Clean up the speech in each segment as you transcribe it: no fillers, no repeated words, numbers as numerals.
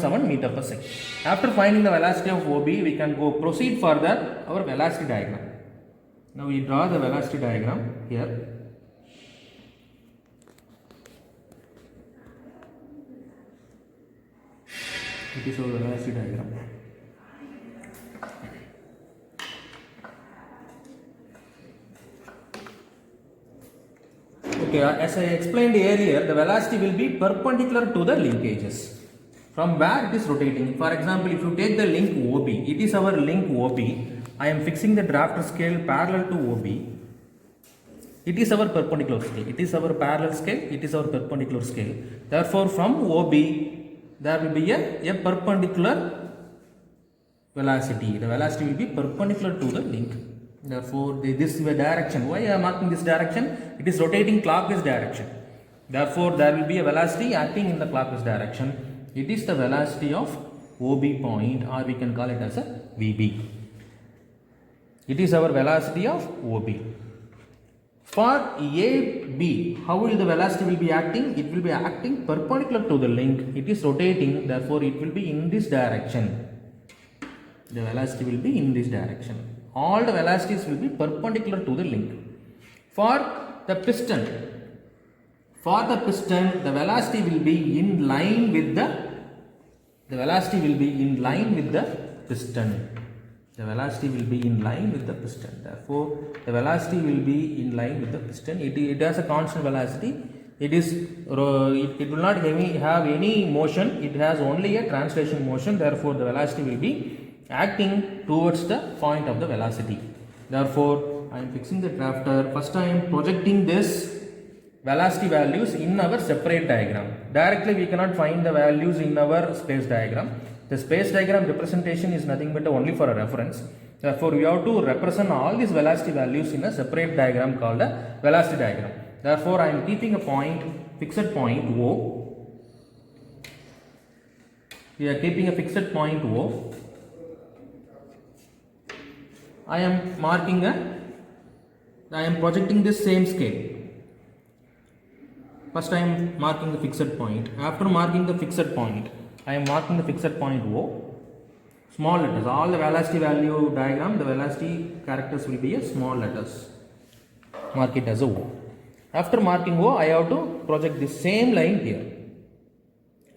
4.7 meter per second. After finding the velocity of OB, we can go proceed further our velocity diagram. Now we draw the velocity diagram here. It is our velocity diagram. Okay, as I explained earlier, the velocity will be perpendicular to the linkages. From where it is rotating. For example, if you take the link OB, it is our link OB. I am fixing the drafter scale parallel to OB. It is our perpendicular scale. It is our parallel scale. It is our perpendicular scale. Therefore, from OB, there will be a perpendicular velocity. The velocity will be perpendicular to the link. Therefore, this is the direction. Why I am marking this direction? It is rotating clockwise direction. Therefore, there will be a velocity acting in the clockwise direction. It is the velocity of OB point, or we can call it as a VB. It is our velocity of OB. For AB, how will the velocity will be acting? It will be acting perpendicular to the link. It is rotating, therefore it will be in this direction. The velocity will be in this direction. All the velocities will be perpendicular to the link. For the piston, the velocity will be in line with the piston. The velocity will be in line with the piston. Therefore, the velocity will be in line with the piston. It has a constant velocity. It will not have any motion. It has only a translation motion. Therefore, the velocity will be acting towards the point of the velocity. Therefore, I am fixing the drafter. First, I am projecting this velocity values in our separate diagram. Directly, we cannot find the values in our space diagram. The space diagram representation is nothing but only for a reference. Therefore, we have to represent all these velocity values in a separate diagram called a velocity diagram. Therefore, I am keeping a point, fixed point O. We are keeping a fixed point O. I am projecting this same scale. First, I am marking the fixed point. After marking the fixed point, I am marking the fixed point O. Small letters. All the velocity value diagram, the velocity characters will be a small letters. Mark it as a O. After marking O, I have to project the same line here.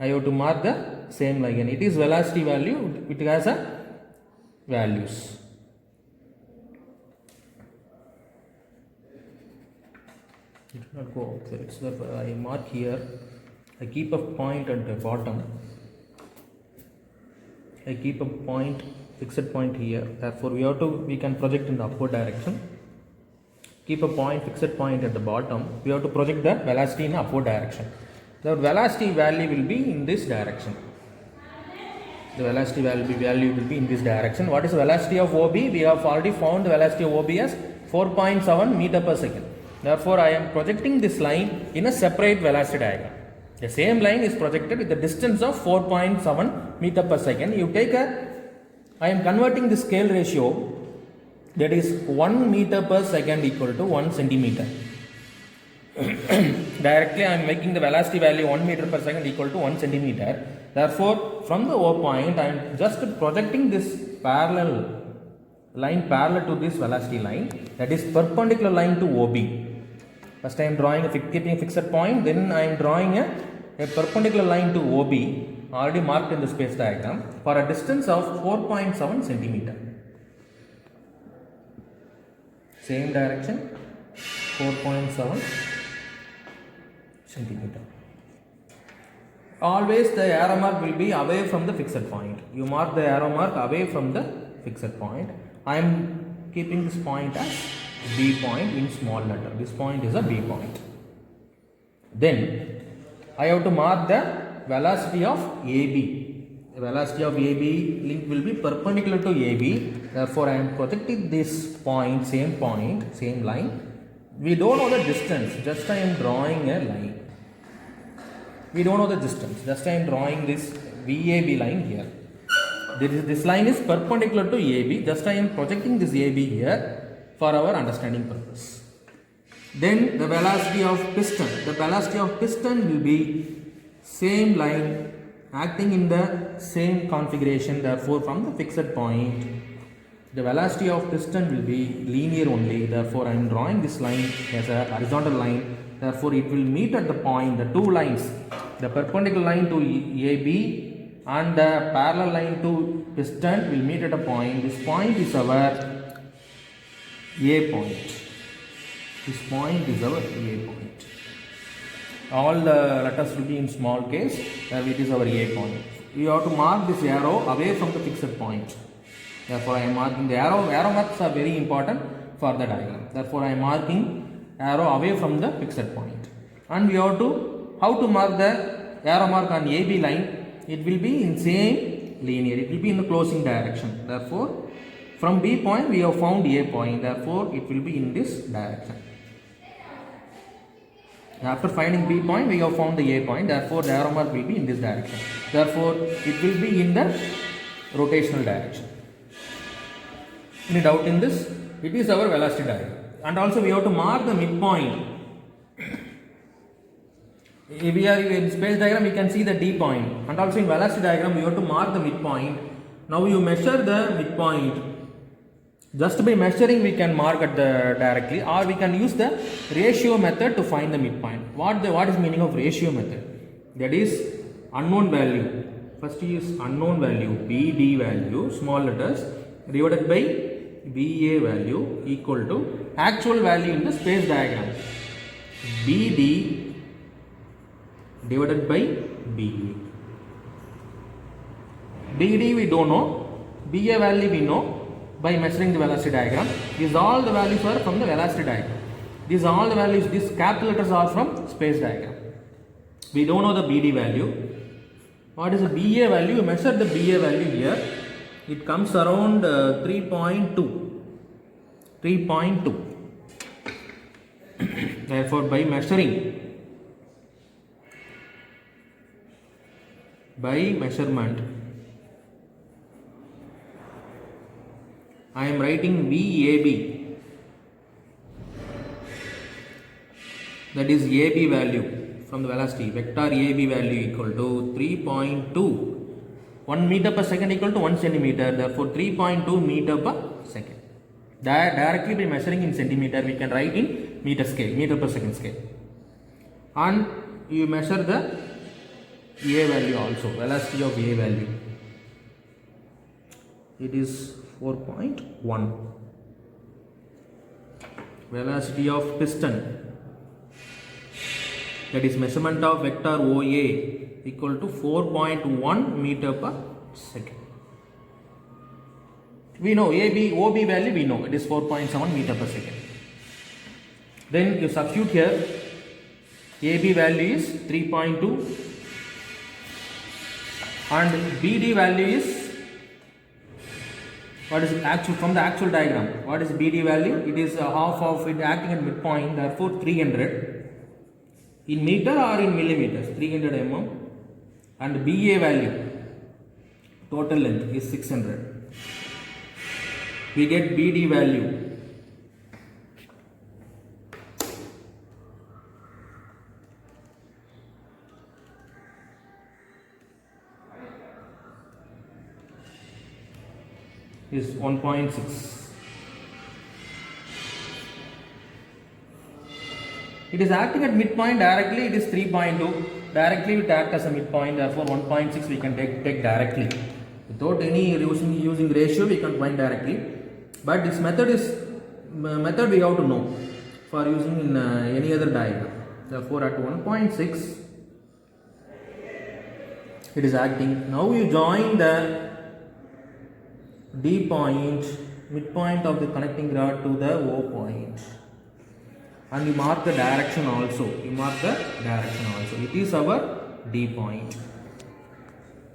I have to mark the same line. And it is velocity value. It has a values. It will not go outside. So I mark here. I keep a point at the bottom. I keep a point, fixed point here. Therefore, we can project in the upward direction. Keep a point, fixed point at the bottom. We have to project the velocity in the upward direction. The velocity value will be in this direction. The velocity value will be in this direction. What is the velocity of OB? We have already found the velocity of OB as 4.7 meter per second. Therefore, I am projecting this line in a separate velocity diagram. The same line is projected with the distance of 4.7 meter per second. I am converting the scale ratio, that is 1 meter per second equal to 1 centimeter. Directly I am making the velocity value 1 meter per second equal to 1 centimeter. Therefore, from the O point, I am just projecting this line parallel to this velocity line, that is perpendicular line to OB. First I am keeping a fixed point, then I am drawing a perpendicular line to OB, already marked in the space diagram, for a distance of 4.7 centimeter. Same direction, 4.7 centimeter. Always the arrow mark will be away from the fixed point. You mark the arrow mark away from the fixed point. I am keeping this point as B point in small letter. This point is a B point. Then I have to mark the velocity of AB. The velocity of AB link will be perpendicular to AB. Therefore, I am projecting this point, same line. We don't know the distance, just I am drawing a line. We don't know the distance, just I am drawing this VAB line here. This line is perpendicular to AB, just I am projecting this AB here for our understanding purpose. Then the velocity of piston. The velocity of piston will be same line acting in the same configuration, therefore from the fixed point the velocity of piston will be linear only, therefore I am drawing this line as a horizontal line, therefore it will meet at the point, the two lines, the perpendicular line to AB and the parallel line to piston will meet at a point. This point is our A point. This point is our A point. All the letters will be in small case, it is our A point. We have to mark this arrow away from the fixed point. Therefore, I am marking the arrow. Arrow marks are very important for the diagram. Therefore, I am marking arrow away from the fixed point. And we have to, how to mark the arrow mark on AB line? It will be in same linear. It will be in the closing direction. Therefore, from B point we have found A point. Therefore, it will be in this direction. After finding B point, we have found the A point. Therefore, the arrow mark will be in this direction. Therefore, it will be in the rotational direction. Any doubt in this? It is our velocity diagram. And also we have to mark the midpoint. If we are in space diagram, we can see the D point. And also in velocity diagram, we have to mark the midpoint. Now you measure the midpoint. Just by measuring, we can mark it directly, or we can use the ratio method to find the midpoint. What is meaning of ratio method? That is unknown value. First is unknown value, BD value, small letters, divided by BA value equal to actual value in the space diagram, BD divided by BA. BD we don't know, BA value we know by measuring the velocity diagram. These all the values are from the velocity diagram. These all the values, these capital letters are from space diagram. We don't know the BD value. What is the BA value? Measure the BA value here. It comes around 3.2. Therefore, by measuring, measurement, I am writing VAB. That is AB value from the velocity. Vector AB value equal to 3.2. 1 meter per second equal to 1 centimeter. Therefore, 3.2 meter per second. Directly by measuring in centimeter, we can write in meter scale, meter per second scale. And you measure the A value also, velocity of A value. It is 4.1. Velocity of piston, that is measurement of vector OA, equal to 4.1 meter per second. We know OB value, we know it is 4.7 meter per second. Then you substitute here, AB value is 3.2 and BD value is, what is actual from the actual diagram? What is BD value? It is half of it acting at midpoint, therefore 300 in meter or in millimeters, 300 mm. And BA value, total length is 600. We get BD value. Is 1.6. It is acting at midpoint directly, it is 3.2. Directly it acts as a midpoint, therefore 1.6 we can take directly. Without any using ratio, we can find directly. But this method we have to know for using in any other diagram. Therefore at 1.6 it is acting. Now you join the D point, midpoint of the connecting rod to the O point. And you mark the direction also. It is our D point.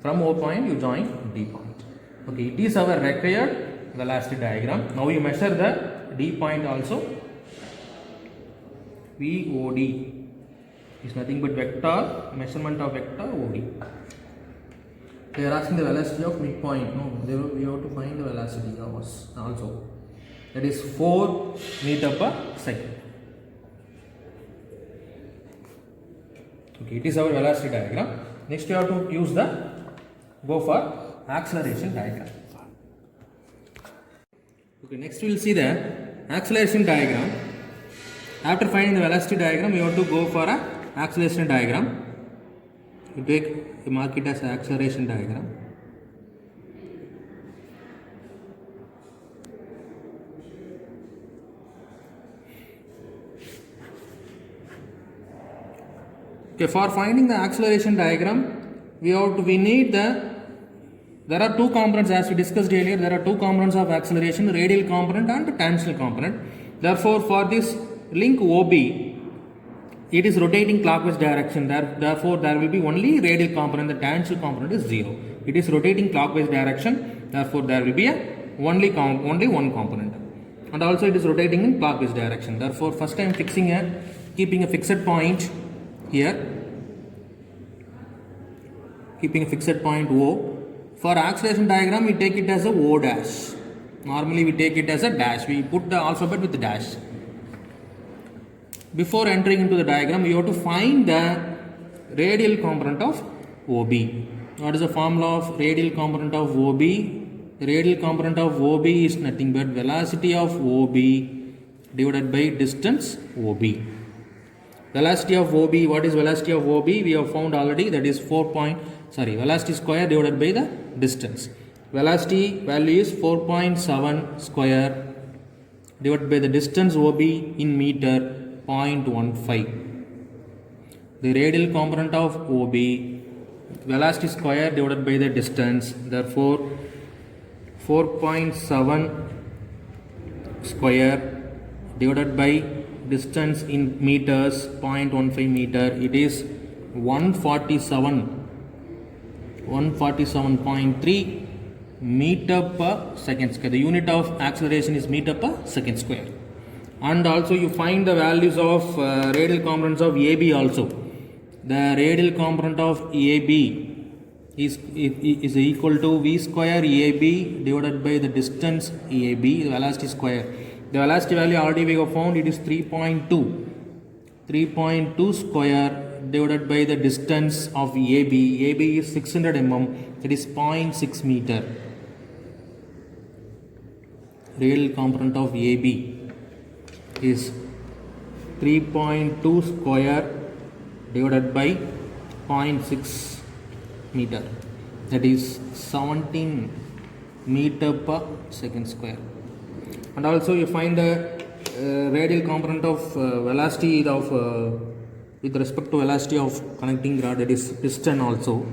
From O point you join D point. Okay, it is our required velocity diagram. Now you measure the D point also. VOD is nothing but vector, measurement of vector OD. They are asking the velocity of midpoint. No, we have to find the velocity also. That is 4 meter per second. Okay, it is our velocity diagram. Next you have to go for acceleration diagram. Okay, next we will see the acceleration diagram. After finding the velocity diagram, you have to go for a acceleration diagram. You mark it as acceleration diagram. Okay, for finding the acceleration diagram, there are two components as we discussed earlier. There are two components of acceleration, radial component and tangential component. Therefore, for this link OB, it is rotating clockwise direction. Therefore, there will be only radial component. The tangential component is 0. It is rotating clockwise direction. Therefore, there will be only one component. And also it is rotating in clockwise direction. Therefore, first I am keeping a fixed point here. Keeping a fixed point O. For acceleration diagram, we take it as a O dash. Normally we take it as a dash. We put the alphabet with the dash. Before entering into the diagram, you have to find the radial component of OB. What is the formula of radial component of OB? The radial component of OB is nothing but velocity of OB divided by distance OB. Velocity of OB, what is velocity of OB? We have found already, that is velocity square divided by the distance. Velocity value is 4.7 square divided by the distance OB in meter, 0.15. The radial component of OB, velocity square divided by the distance, therefore 4.7 square divided by distance in meters, 0.15 meter, it is 147.3 meter per second square. The unit of acceleration is meter per second square. And also you find the values of radial components of AB also. The radial component of AB is equal to V square AB divided by the distance AB, the velocity square. The velocity value already we have found, it is 3.2. 3.2 square divided by the distance of AB. AB is 600 mm, that is 0.6 meter. Radial component of AB is 3.2 square divided by 0.6 meter, that is 17 meter per second square. And also you find the radial component of velocity of with respect to velocity of connecting rod, that is piston also.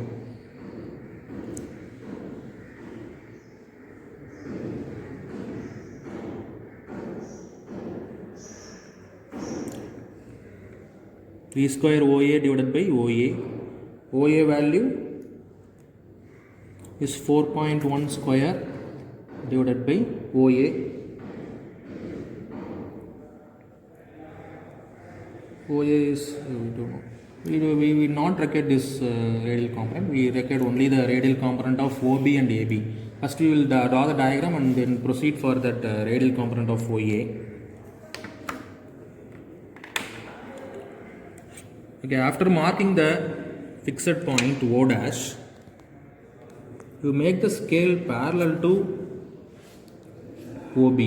V square OA divided by OA. OA value is 4.1 square divided by OA. OA is, we will not record this radial component, we record only the radial component of OB and AB. First we will draw the diagram and then proceed for that radial component of OA. Okay, after marking the fixed point O dash, you make the scale parallel to OB,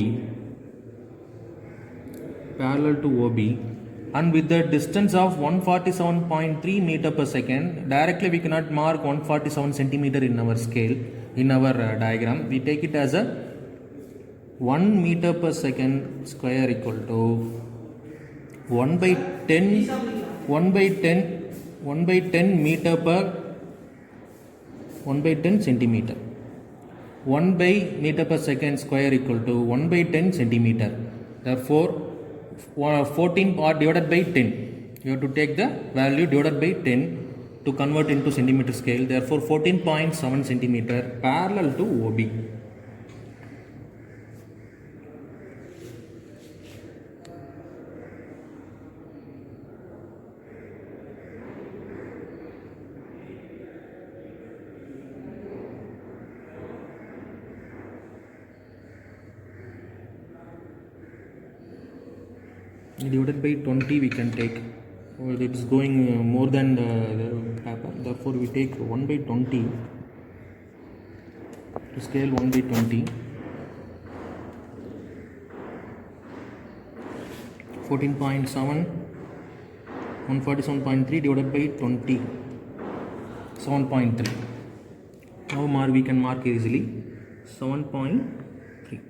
and with the distance of 147.3 meter per second, directly we cannot mark 147 centimeter in our scale, in our diagram. We take it as a 1 meter per second square equal to 1 by 10 meter per 1 by 10 centimeter. 1 by meter per second square equal to 1 by 10 centimeter. Therefore 14 part divided by 10. You have to take the value divided by 10 to convert into centimeter scale. Therefore 14.7 centimeter parallel to OB. Divided by 20 we can take. Well, it is going more than the happen. Therefore, we take 1 by 20 to scale 1 by 20. 14.7, 147.3 divided by 20, 7.3. Now we can mark easily 7.3.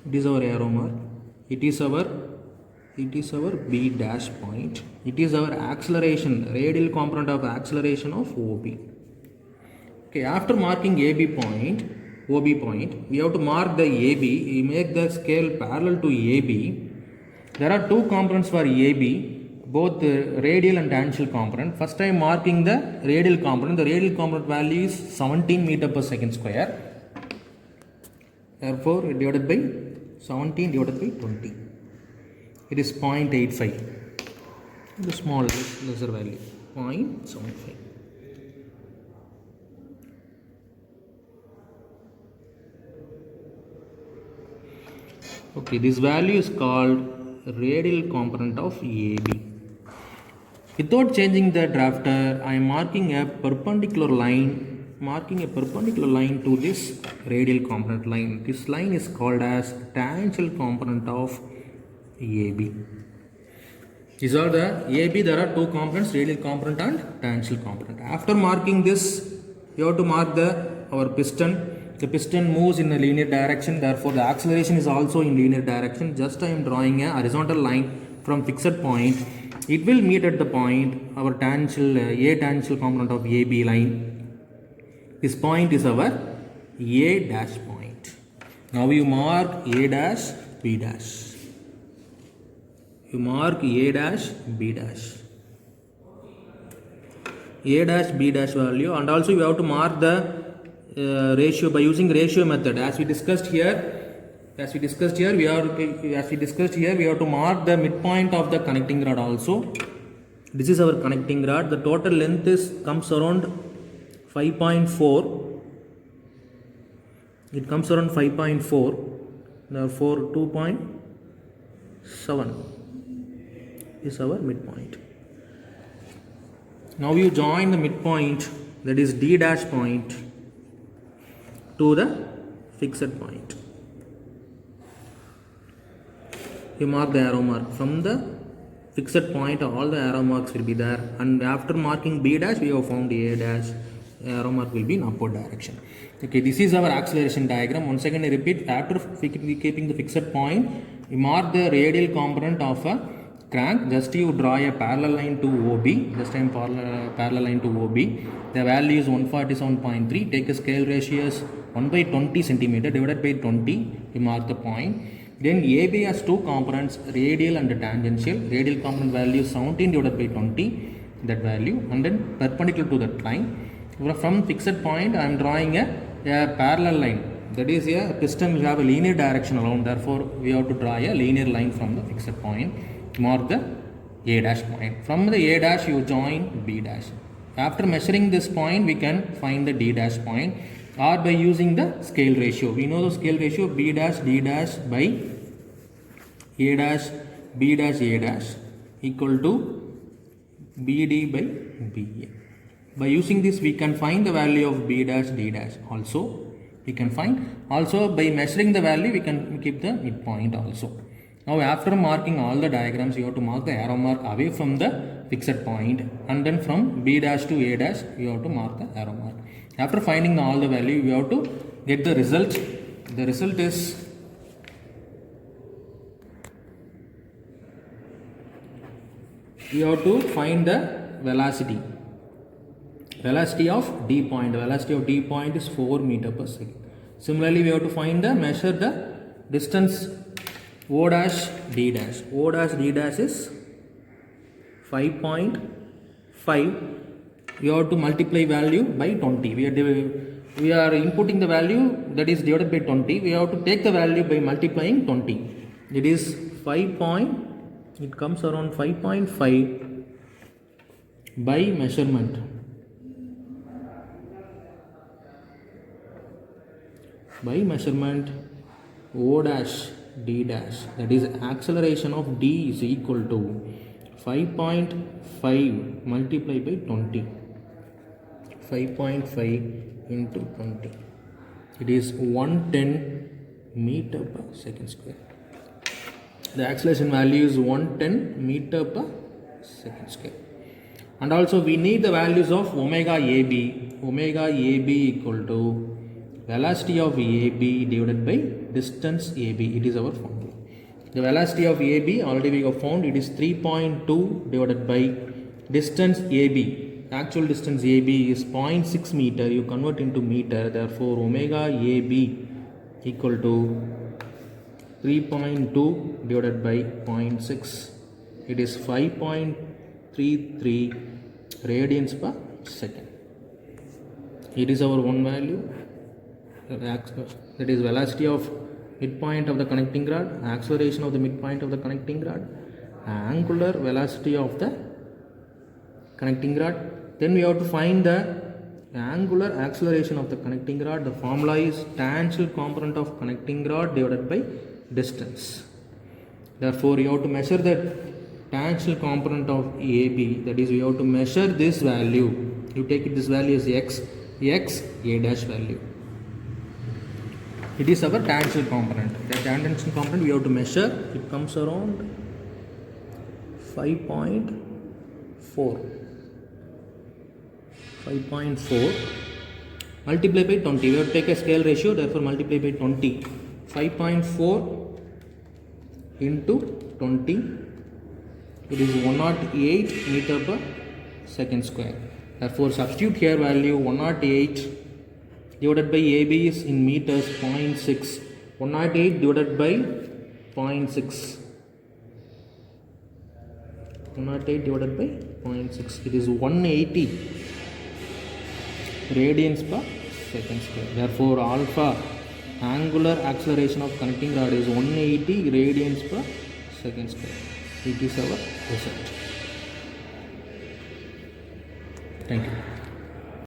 It is our arrow mark. It is our B dash point. It is our acceleration, radial component of acceleration of OB. Okay, after marking OB point, we have to mark the AB. We make the scale parallel to AB. There are two components for AB, both the radial and tangential component. First I am marking the radial component. The radial component value is 17 meter per second square. Therefore, divided by 17 divided by 20. It is 0.85. The small lesser value, 0.75. Okay, this value is called radial component of AB. Without changing the drafter, I am marking a perpendicular line to this radial component line. This line is called as tangential component of AB. These are the AB. There are two components, radial component and tangential component. After marking this, you have to mark our piston. The piston moves in a linear direction, therefore the acceleration is also in linear direction. Just I am drawing a horizontal line from fixed point. It will meet at the point our tangential component of AB line. This point is our A dash point. Now you mark A dash, B dash. You mark A dash, B dash. A dash, B dash value, and also you have to mark the ratio by using ratio method. As we discussed here, we have to mark the midpoint of the connecting rod also. This is our connecting rod. The total length comes around 5.4. It comes around 5.4. Therefore, 2.7 is our midpoint. Now you join the midpoint, that is D dash point, to the fixed point. You mark the arrow mark. From the fixed point, all the arrow marks will be there. And after marking B dash, we have found A dash. Arrow mark will be in upward direction. Okay, this is our acceleration diagram. Once again I repeat, after keeping the fixed point, you mark the radial component of a crank. Just you draw a parallel line to OB. Just I am parallel line to OB. The value is 147.3. Take a scale ratio as 1 by 20 centimeter divided by 20. You mark the point. Then AB has two components, radial and tangential. Radial component value is 17 divided by 20, that value, and then perpendicular to that line. From fixed point, I am drawing a parallel line. That is, a piston will have a linear direction around. Therefore, we have to draw a linear line from the fixed point. Mark the A dash point. From the A dash, you join B dash. After measuring this point, we can find the D dash point, or by using the scale ratio. We know the scale ratio, B dash D dash by A dash B dash A dash equal to BD by BA. By using this, we can find the value of B dash D dash also. We can find. Also, by measuring the value, we can keep the midpoint also. Now, after marking all the diagrams, you have to mark the arrow mark away from the fixed point, and then from B dash to A dash, you have to mark the arrow mark. After finding all the value, you have to get the result. The result is you have to find the velocity. Velocity of D point. The velocity of D point is 4 meter per second. Similarly, we have to measure the distance O dash D dash. O dash D dash is 5.5. We have to multiply value by 20. We are inputting the value, that is divided by 20. We have to take the value by multiplying 20. It is 5. It comes around 5.5 by measurement. By measurement O dash d dash, that is acceleration of d is equal to 5.5 multiplied by 20. 5.5 into 20. It is 110 meter per second square. The acceleration value is 110 meter per second square. And also we need the values of omega AB. Omega AB equal to velocity of AB divided by distance AB. It is our formula. The velocity of AB already we have found, it is 3.2 divided by distance AB. Actual distance AB is 0.6 meter. You convert into meter. Therefore, omega AB equal to 3.2 divided by 0.6. It is 5.33 radians per second. It is our one value. That is velocity of midpoint of the connecting rod, acceleration of the midpoint of the connecting rod, angular velocity of the connecting rod. Then we have to find the angular acceleration of the connecting rod. The formula is tangential component of connecting rod divided by distance. Therefore, you have to measure the tangential component of AB. That is, we have to measure this value. You take it, this value is x A dash value. It is our tangential component. The tangential component we have to measure. It comes around 5.4 multiply by 20. We have to take a scale ratio, therefore multiply by 20. 5.4 into 20, it is 108 meter per second square. Therefore substitute here value 108 divided by AB is in meters 0.6. 108 divided by 0.6. 108 divided by 0.6. It is 180 radians per second square. Therefore, alpha angular acceleration of connecting rod is 180 radians per second square. It is our result. Thank you.